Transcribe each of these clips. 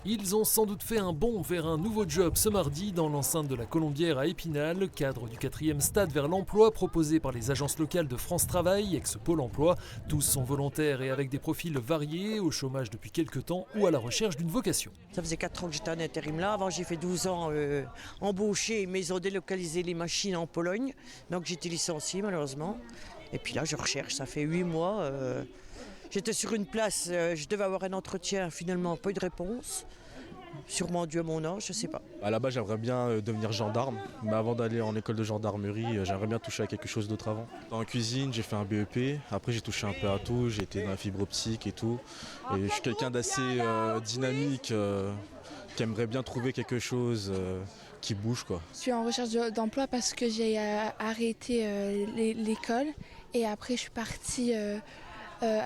Ils ont sans doute fait un bond vers un nouveau job ce mardi dans l'enceinte de la Colombière à Épinal, cadre du 4e stade vers l'emploi proposé par les agences locales de France Travail, ex-Pôle emploi. Tous sont volontaires et avec des profils variés, au chômage depuis quelques temps ou à la recherche d'une vocation. Ça faisait 4 ans que j'étais en intérim là. Avant, j'ai fait 12 ans embauché, mais ils ont délocalisé les machines en Pologne. Donc j'étais licenciée malheureusement. Et puis là, je recherche, ça fait 8 mois. J'étais sur une place, je devais avoir un entretien, finalement pas eu de réponse. Sûrement dû à mon âge, je sais pas. À la base, j'aimerais bien devenir gendarme, mais avant d'aller en école de gendarmerie, j'aimerais bien toucher à quelque chose d'autre avant. Dans la cuisine, j'ai fait un BEP, après j'ai touché un peu à tout, j'ai été dans la fibre optique et tout. Et je suis quelqu'un d'assez dynamique, qui aimerait bien trouver quelque chose qui bouge, quoi. Je suis en recherche d'emploi parce que j'ai arrêté l'école et après je suis partie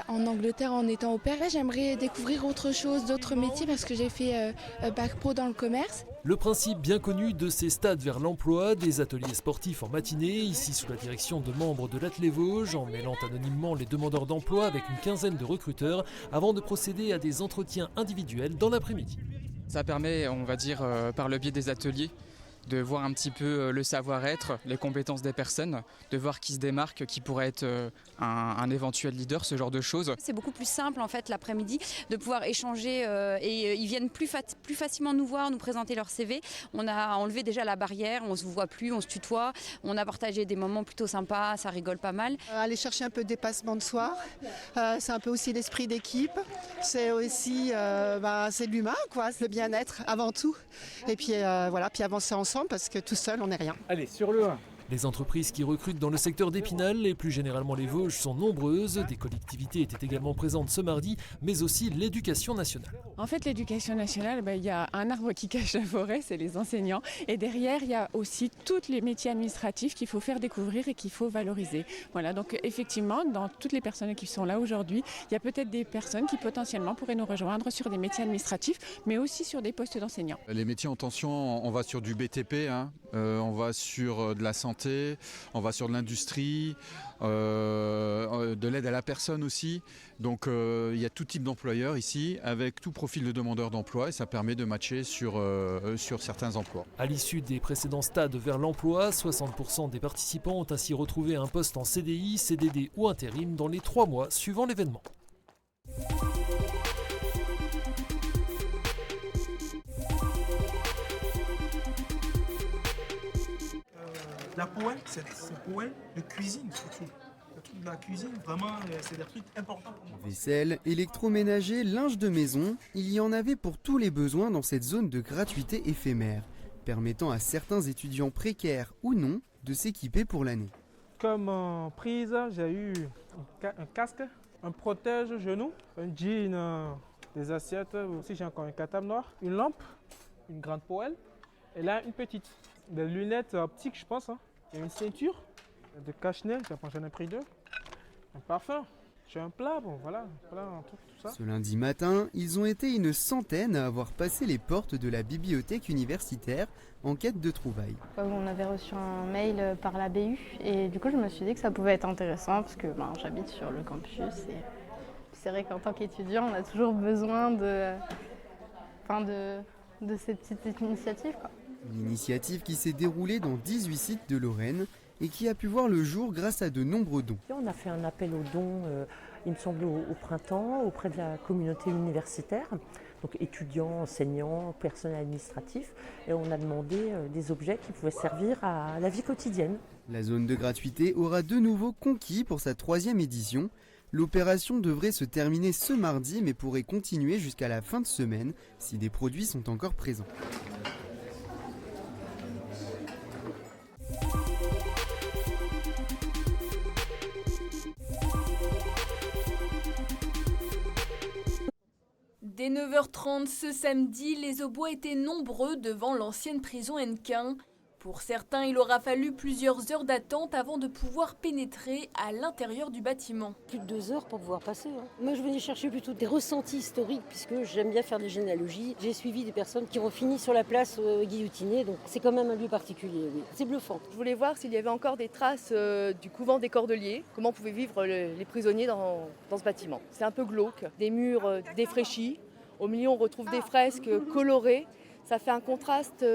en Angleterre en étant au pair. Là, j'aimerais découvrir autre chose, d'autres métiers parce que j'ai fait bac pro dans le commerce. Le principe bien connu de ces stades vers l'emploi, des ateliers sportifs en matinée, ici sous la direction de membres de l'Athlé Vosges, en mêlant anonymement les demandeurs d'emploi avec une quinzaine de recruteurs, avant de procéder à des entretiens individuels dans l'après-midi. Ça permet, on va dire, par le biais des ateliers, de voir un petit peu le savoir-être, les compétences des personnes, de voir qui se démarque, qui pourrait être un éventuel leader, ce genre de choses. C'est beaucoup plus simple en fait l'après-midi de pouvoir échanger et ils viennent plus facilement nous voir, nous présenter leur CV. On a enlevé déjà la barrière, on se voit plus, on se tutoie, on a partagé des moments plutôt sympas, ça rigole pas mal. Aller chercher un peu de dépassement de soi, c'est un peu aussi l'esprit d'équipe, c'est aussi c'est l'humain, quoi, le bien-être avant tout. Et puis voilà, puis avancer ensemble parce que tout seul on n'est rien. Allez, sur le 1. Les entreprises qui recrutent dans le secteur d'Épinal et plus généralement les Vosges sont nombreuses. Des collectivités étaient également présentes ce mardi, mais aussi l'éducation nationale. En fait, l'éducation nationale, il y a un arbre qui cache la forêt, c'est les enseignants. Et derrière, il y a aussi tous les métiers administratifs qu'il faut faire découvrir et qu'il faut valoriser. Voilà, donc effectivement, dans toutes les personnes qui sont là aujourd'hui, il y a peut-être des personnes qui potentiellement pourraient nous rejoindre sur des métiers administratifs, mais aussi sur des postes d'enseignants. Les métiers en tension, on va sur du BTP, on va sur de la santé, on va sur de l'industrie, de l'aide à la personne aussi. Donc il y a tout type d'employeurs ici, avec tout profil de demandeur d'emploi et ça permet de matcher sur certains emplois. À l'issue des précédents stades vers l'emploi, 60% des participants ont ainsi retrouvé un poste en CDI, CDD ou intérim dans les 3 mois suivant l'événement. La poêle, cette poêle de cuisine surtout. Le truc de la cuisine, vraiment, c'est des trucs importants pour moi. Vaisselle, électroménager, linge de maison, il y en avait pour tous les besoins dans cette zone de gratuité éphémère, permettant à certains étudiants précaires ou non de s'équiper pour l'année. Comme prise, j'ai eu un casque, un protège-genou, un jean, des assiettes, aussi j'ai encore un catable noir, une lampe, une grande poêle, et là une petite. Des lunettes optiques, je pense. Il y a une ceinture de cache-nez, j'en ai pris 2. Un parfum, j'ai un plat, bon voilà, tout ça. Ce lundi matin, ils ont été une centaine à avoir passé les portes de la bibliothèque universitaire en quête de trouvailles. On avait reçu un mail par la BU et du coup je me suis dit que ça pouvait être intéressant parce que j'habite sur le campus et c'est vrai qu'en tant qu'étudiant on a toujours besoin de ces petites initiatives, quoi. Une initiative qui s'est déroulée dans 18 sites de Lorraine et qui a pu voir le jour grâce à de nombreux dons. On a fait un appel aux dons, il me semble, au printemps, auprès de la communauté universitaire, donc étudiants, enseignants, personnel administratif, et on a demandé des objets qui pouvaient servir à la vie quotidienne. La zone de gratuité aura de nouveau conquis pour sa 3e édition. L'opération devrait se terminer ce mardi mais pourrait continuer jusqu'à la fin de semaine si des produits sont encore présents. Dès 9h30 ce samedi, les obus étaient nombreux devant l'ancienne prison Hennequin. Pour certains, il aura fallu plusieurs heures d'attente avant de pouvoir pénétrer à l'intérieur du bâtiment. Plus de 2 heures pour pouvoir passer. Moi, je venais chercher plutôt des ressentis historiques puisque j'aime bien faire des généalogies. J'ai suivi des personnes qui ont fini sur la place guillotinée, donc c'est quand même un lieu particulier, oui. C'est bluffant. Je voulais voir s'il y avait encore des traces du couvent des Cordeliers, comment pouvaient vivre les prisonniers dans ce bâtiment. C'est un peu glauque, des murs défraîchis. Au milieu, on retrouve des fresques colorées. Ça fait un contraste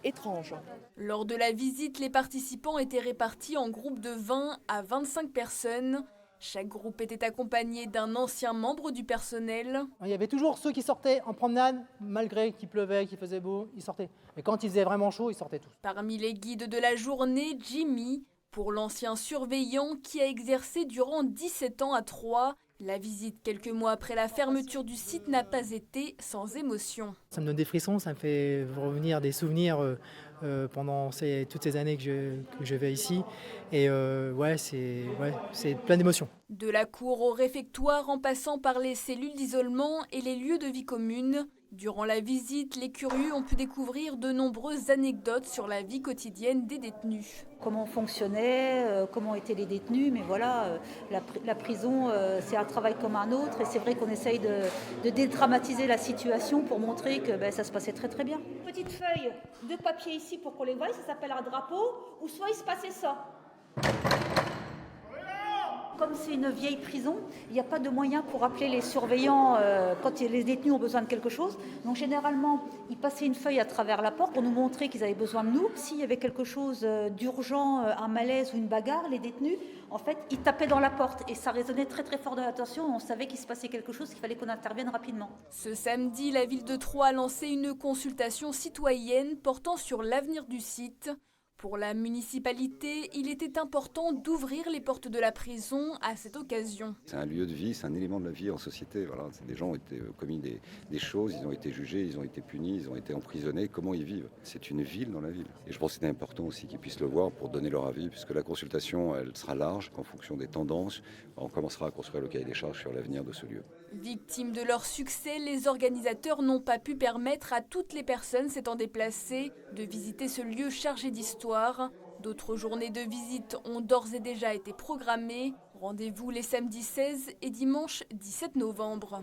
étrange. Lors de la visite, les participants étaient répartis en groupes de 20 à 25 personnes. Chaque groupe était accompagné d'un ancien membre du personnel. Il y avait toujours ceux qui sortaient en promenade, malgré qu'il pleuvait, qu'il faisait beau, ils sortaient. Mais quand il faisait vraiment chaud, ils sortaient tous. Parmi les guides de la journée, Jimmy, pour l'ancien surveillant qui a exercé durant 17 ans à Troyes. La visite quelques mois après la fermeture du site n'a pas été sans émotion. Ça me donne des frissons, ça me fait revenir des souvenirs pendant toutes ces années que je vais ici. Et c'est plein d'émotions. De la cour au réfectoire en passant par les cellules d'isolement et les lieux de vie commune. Durant la visite, les curieux ont pu découvrir de nombreuses anecdotes sur la vie quotidienne des détenus. Comment fonctionnait, comment étaient les détenus, mais voilà, la prison, c'est un travail comme un autre et c'est vrai qu'on essaye de dédramatiser la situation pour montrer que ça se passait très très bien. Petite feuille de papier ici pour qu'on les voie, ça s'appelle un drapeau, ou soit il se passait ça. Comme c'est une vieille prison, il n'y a pas de moyen pour appeler les surveillants quand les détenus ont besoin de quelque chose. Donc généralement, ils passaient une feuille à travers la porte pour nous montrer qu'ils avaient besoin de nous. S'il y avait quelque chose d'urgent, un malaise ou une bagarre, les détenus, en fait, ils tapaient dans la porte et ça résonnait très très fort dans l'attention. On savait qu'il se passait quelque chose, qu'il fallait qu'on intervienne rapidement. Ce samedi, la ville de Troyes a lancé une consultation citoyenne portant sur l'avenir du site. Pour la municipalité, il était important d'ouvrir les portes de la prison à cette occasion. C'est un lieu de vie, c'est un élément de la vie en société. Voilà. Des gens ont été commis des choses, ils ont été jugés, ils ont été punis, ils ont été emprisonnés. Comment ils vivent? C'est une ville dans la ville. Et je pense que c'était important aussi qu'ils puissent le voir pour donner leur avis, puisque la consultation, elle sera large. En fonction des tendances, on commencera à construire le cahier des charges sur l'avenir de ce lieu. Victimes de leur succès, les organisateurs n'ont pas pu permettre à toutes les personnes s'étant déplacées de visiter ce lieu chargé d'histoire. D'autres journées de visite ont d'ores et déjà été programmées. Rendez-vous les samedis 16 et dimanche 17 novembre.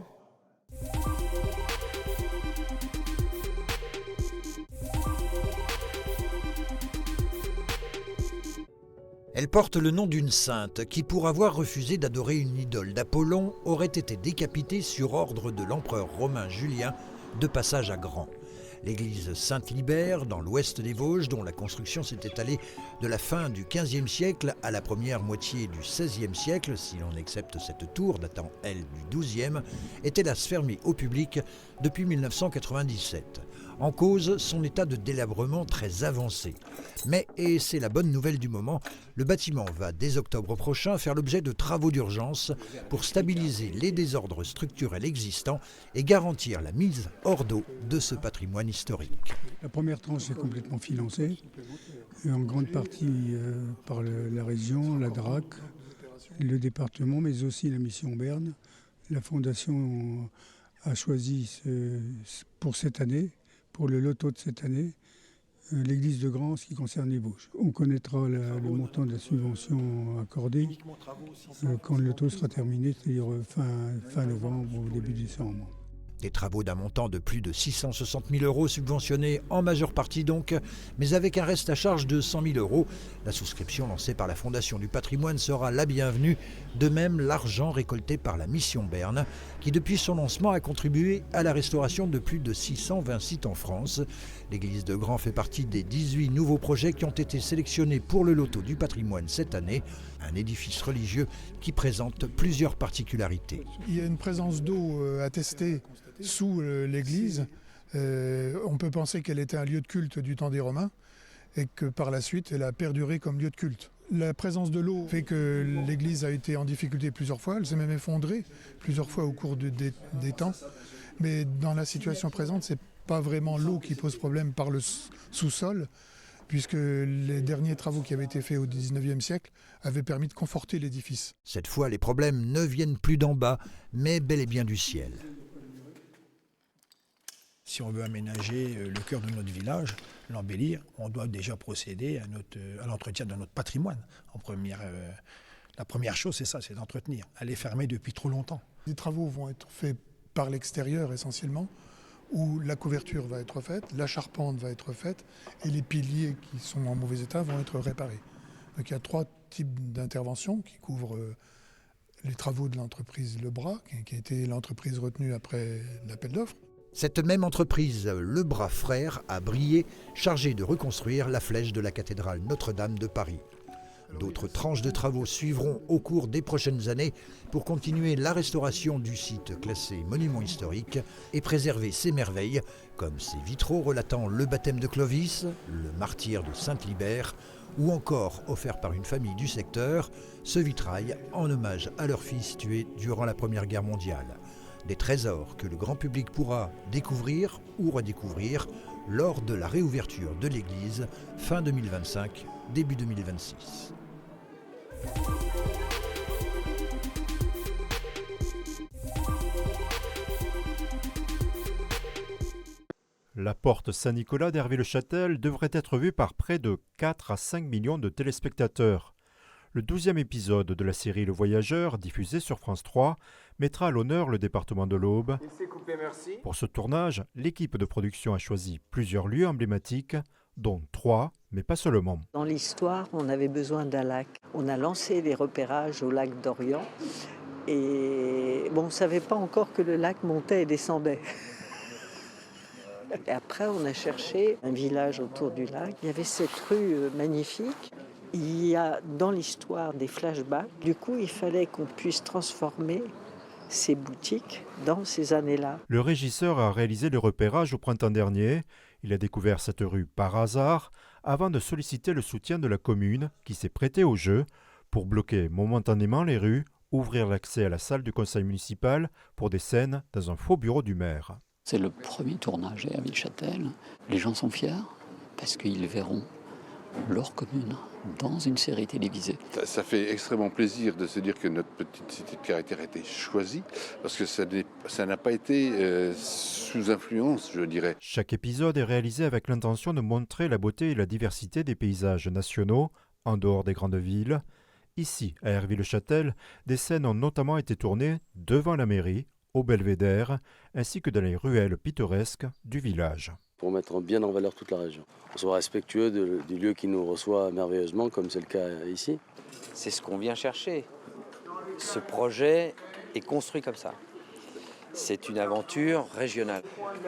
Elle porte le nom d'une sainte qui, pour avoir refusé d'adorer une idole d'Apollon, aurait été décapitée sur ordre de l'empereur romain Julien, de passage à Gand. L'église Sainte-Libère, dans l'ouest des Vosges, dont la construction s'est étalée de la fin du XVe siècle à la première moitié du XVIe siècle, si l'on accepte cette tour datant, elle, du XIIe, est hélas fermée au public depuis 1997. En cause, son état de délabrement très avancé. Mais, et c'est la bonne nouvelle du moment, le bâtiment va dès octobre prochain faire l'objet de travaux d'urgence pour stabiliser les désordres structurels existants et garantir la mise hors d'eau de ce patrimoine historique. La première tranche est complètement financée, en grande partie par la région, la DRAC, le département, mais aussi la mission Berne. La Fondation a choisi pour cette année, pour le loto de cette année, l'église de Gand, ce qui concerne les Vosges. On connaîtra le montant de la subvention accordée quand le loto sera terminé, c'est-à-dire fin novembre ou début décembre. Des travaux d'un montant de plus de 660 000 € subventionnés en majeure partie donc, mais avec un reste à charge de 100 000 €. La souscription lancée par la Fondation du patrimoine sera la bienvenue. De même, l'argent récolté par la mission Berne, qui depuis son lancement a contribué à la restauration de plus de 620 sites en France. L'église de Gand fait partie des 18 nouveaux projets qui ont été sélectionnés pour le loto du patrimoine cette année. Un édifice religieux qui présente plusieurs particularités. Il y a une présence d'eau attestée sous l'église. On peut penser qu'elle était un lieu de culte du temps des Romains et que par la suite elle a perduré comme lieu de culte. La présence de l'eau fait que l'église a été en difficulté plusieurs fois, elle s'est même effondrée plusieurs fois au cours des temps. Mais dans la situation présente, c'est pas vraiment l'eau qui pose problème par le sous-sol, puisque les derniers travaux qui avaient été faits au XIXe siècle avaient permis de conforter l'édifice. Cette fois, les problèmes ne viennent plus d'en bas, mais bel et bien du ciel. Si on veut aménager le cœur de notre village, l'embellir, on doit déjà procéder à l'entretien de notre patrimoine. La première chose, c'est ça, c'est d'entretenir. Elle est fermée depuis trop longtemps. Les travaux vont être faits par l'extérieur essentiellement, où la couverture va être faite, la charpente va être faite et les piliers qui sont en mauvais état vont être réparés. Donc il y a 3 types d'interventions qui couvrent les travaux de l'entreprise Lebras, qui a été l'entreprise retenue après l'appel d'offres. Cette même entreprise, Lebras Frères, a brillé, chargée de reconstruire la flèche de la cathédrale Notre-Dame de Paris. D'autres tranches de travaux suivront au cours des prochaines années pour continuer la restauration du site classé monument historique et préserver ses merveilles, comme ces vitraux relatant le baptême de Clovis, le martyre de Sainte-Libère, ou encore, offert par une famille du secteur, ce vitrail en hommage à leur fils tué durant la Première Guerre mondiale. Des trésors que le grand public pourra découvrir ou redécouvrir lors de la réouverture de l'église fin 2025, début 2026. La porte Saint-Nicolas d'Hervé-le-Châtel devrait être vue par près de 4 à 5 millions de téléspectateurs. Le 12e épisode de la série Le Voyageur, diffusé sur France 3, mettra à l'honneur le département de l'Aube. Pour ce tournage, l'équipe de production a choisi plusieurs lieux emblématiques, dont 3, mais pas seulement. Dans l'histoire, on avait besoin d'un lac. On a lancé les repérages au lac d'Orient et on ne savait pas encore que le lac montait et descendait. Et après, on a cherché un village autour du lac. Il y avait cette rue magnifique. Il y a dans l'histoire des flashbacks. Du coup, il fallait qu'on puisse transformer ces boutiques dans ces années-là. Le régisseur a réalisé le repérage au printemps dernier. Il a découvert cette rue par hasard avant de solliciter le soutien de la commune qui s'est prêtée au jeu pour bloquer momentanément les rues, ouvrir l'accès à la salle du conseil municipal pour des scènes dans un faux bureau du maire. C'est le premier tournage à Hervé-le-Châtel. Les gens sont fiers parce qu'ils verront leur commune dans une série télévisée. Ça fait extrêmement plaisir de se dire que notre petite cité de caractère a été choisie, parce que ça n'a pas été sous influence, je dirais. Chaque épisode est réalisé avec l'intention de montrer la beauté et la diversité des paysages nationaux en dehors des grandes villes. Ici, à Hervé-le-Châtel, des scènes ont notamment été tournées devant la mairie, au belvédère, ainsi que dans les ruelles pittoresques du village. Pour mettre bien en valeur toute la région. On soit respectueux du lieu qui nous reçoit merveilleusement, comme c'est le cas ici. C'est ce qu'on vient chercher. Ce projet est construit comme ça. C'est une aventure régionale.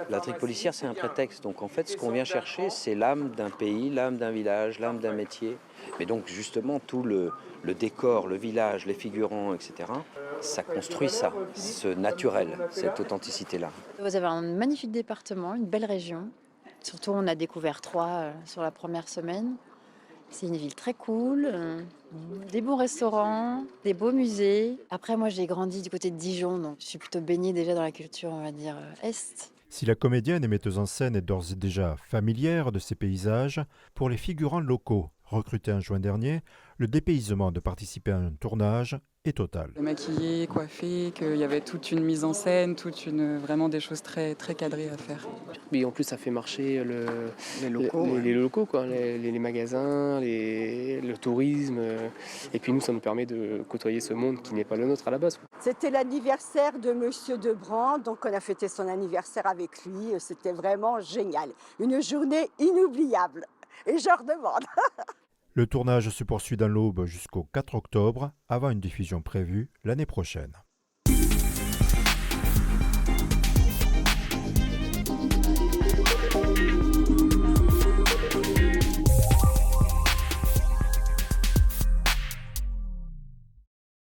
L'intrigue policière, c'est un prétexte. Donc en fait, ce qu'on vient chercher, c'est l'âme d'un pays, l'âme d'un village, l'âme d'un métier. Mais donc justement, tout le décor, le village, les figurants, etc., ça construit ça, ce naturel, cette authenticité-là. Vous avez un magnifique département, une belle région. Surtout, on a découvert Troyes sur la première semaine. C'est une ville très cool, des bons restaurants, des beaux musées. Après, moi, j'ai grandi du côté de Dijon, donc je suis plutôt baignée déjà dans la culture, on va dire, est. Si la comédienne et metteuse en scène est d'ores et déjà familière de ces paysages, pour les figurants locaux recrutés en juin dernier, le dépaysement de participer à un tournage est total. Maquillé, coiffé, qu'il y avait toute une mise en scène, vraiment des choses très, très cadrées à faire. Oui, en plus ça fait marcher les locaux, quoi, les magasins, le tourisme. Et puis nous, ça nous permet de côtoyer ce monde qui n'est pas le nôtre à la base. C'était l'anniversaire de Monsieur Debrand, donc on a fêté son anniversaire avec lui. C'était vraiment génial. Une journée inoubliable. Et je redemande. Le tournage se poursuit dans l'Aube jusqu'au 4 octobre, avant une diffusion prévue l'année prochaine.